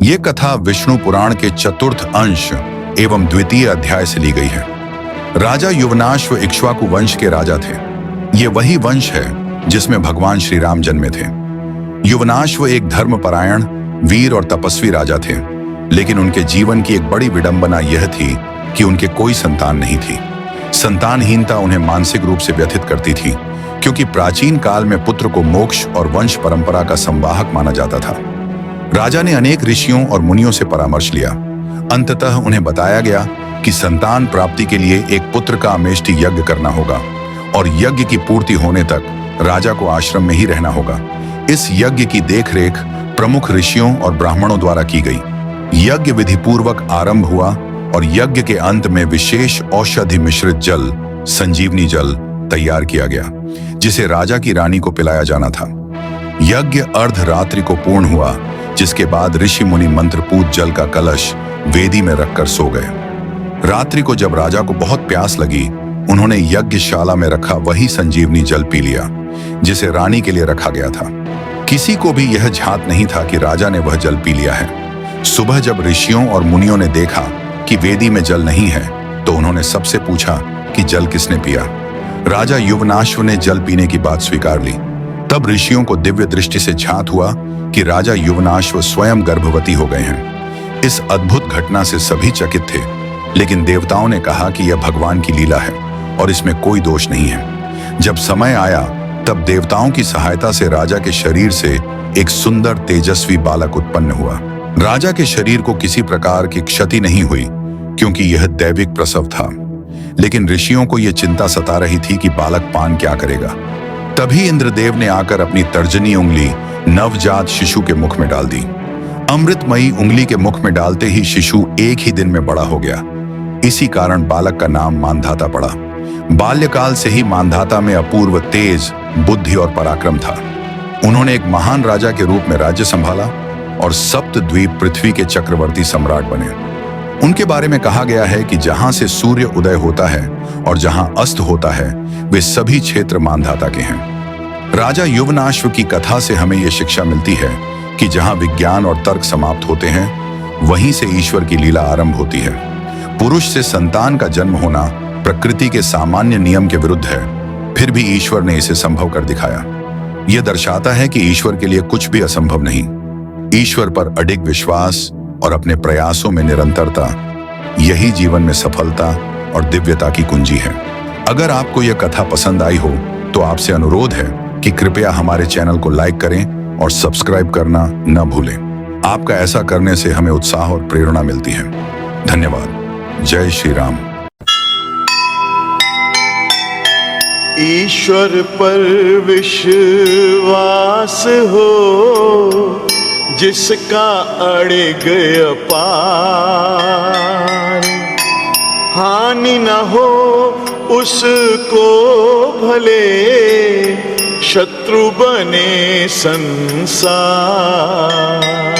ये कथा विष्णु पुराण के चतुर्थ अंश एवं द्वितीय अध्याय से ली गई है। राजा युवनाश्व इक्ष्वाकु वंश के राजा थे। ये वही वंश है जिसमें भगवान श्री राम जन्मे थे। युवनाश्व एक धर्मपरायण, वीर और तपस्वी राजा थे, लेकिन उनके जीवन की एक बड़ी विडंबना यह थी कि उनके कोई संतान नहीं थी। संतानहीनता उन्हें मानसिक रूप से व्यथित करती थी, क्योंकि प्राचीन काल में पुत्र को मोक्ष और वंश परंपरा का संवाहक माना जाता था। राजा ने अनेक ऋषियों और मुनियों से परामर्श लिया। अंततः उन्हें बताया गया कि संतान प्राप्ति के लिए एक पुत्र का अमेष्टि यज्ञ करना होगा और यज्ञ की पूर्ति होने तक राजा को आश्रम में ही रहना होगा। इस यज्ञ की देखरेख प्रमुख ऋषियों और ब्राह्मणों द्वारा की गई। यज्ञ विधि पूर्वक आरंभ हुआ और यज्ञ के अंत में विशेष औषधि मिश्रित जल, संजीवनी जल तैयार किया गया, जिसे राजा की रानी को पिलाया जाना था। यज्ञ अर्धरात्रि को पूर्ण हुआ, जिसके बाद ऋषि मुनि मंत्रपूत जल का कलश वेदी में रखकर सो गए। रात्रि को जब राजा को बहुत प्यास लगी, उन्होंने यज्ञशाला में रखा वही संजीवनी जल पी लिया, जिसे रानी के लिए रखा गया था। किसी को भी यह झात नहीं था कि राजा ने वह जल पी लिया है। सुबह जब ऋषियों और मुनियों ने देखा कि वेदी में जल नहीं है, तो उन्होंने सबसे पूछा कि जल किसने पिया। राजा युवनाश्व ने जल पीने की बात स्वीकार ली। तब ऋषियों को दिव्य दृष्टि से झात हुआ कि राजा युवनाश्व स्वयं गर्भवती हो गए हैं। इस अद्भुत घटना से सभी चकित थे, लेकिन देवताओं ने कहा कि यह भगवान की लीला है और इसमें कोई दोष नहीं है। जब समय आया, तब देवताओं की सहायता से राजा के शरीर से एक सुंदर तेजस्वी बालक उत्पन्न हुआ। राजा के शरीर को किसी प्रकार की क्षति नहीं हुई, क्योंकि यह दैविक प्रसव था। लेकिन ऋषियों को यह चिंता सता रही थी कि बालक पान क्या करेगा। तभी इंद्रदेव ने आकर अपनी तर्जनी उंगली नवजात शिशु के मुख में डाल दी। अमृतमयी उंगली के मुख में डालते ही शिशु एक ही दिन में बड़ा हो गया। इसी कारण बालक का नाम मानधाता पड़ा। बाल्यकाल से ही मानधाता में अपूर्व तेज, बुद्धि और पराक्रम था। उन्होंने एक महान राजा के रूप में राज्य संभाला और सप्तद्वीप पृथ्वी के चक्रवर्ती सम्राट बने। उनके बारे में कहा गया है कि जहां से सूर्य उदय होता है और जहां अस्त होता है, वे सभी क्षेत्र मानधाता के हैं। राजा युवनाश्व की कथा से हमें यह शिक्षा मिलती है कि जहां विज्ञान और तर्क समाप्त होते हैं, वहीं से ईश्वर की लीला आरंभ होती है। पुरुष से संतान का जन्म होना प्रकृति के सामान्य नियम के विरुद्ध है, फिर भी ईश्वर ने इसे संभव कर दिखाया। यह दर्शाता है कि ईश्वर के लिए कुछ भी असंभव नहीं। ईश्वर पर अडिग विश्वास और अपने प्रयासों में निरंतरता, यही जीवन में सफलता और दिव्यता की कुंजी है। अगर आपको यह कथा पसंद आई हो, तो आपसे अनुरोध है कि कृपया हमारे चैनल को लाइक करें और सब्सक्राइब करना न भूलें। आपका ऐसा करने से हमें उत्साह और प्रेरणा मिलती है। धन्यवाद। जय श्री राम। ईश्वर पर विश्वास हो, जिसका अड़िग अपार, हानि न हो उसको भले शत्रु बने संसार।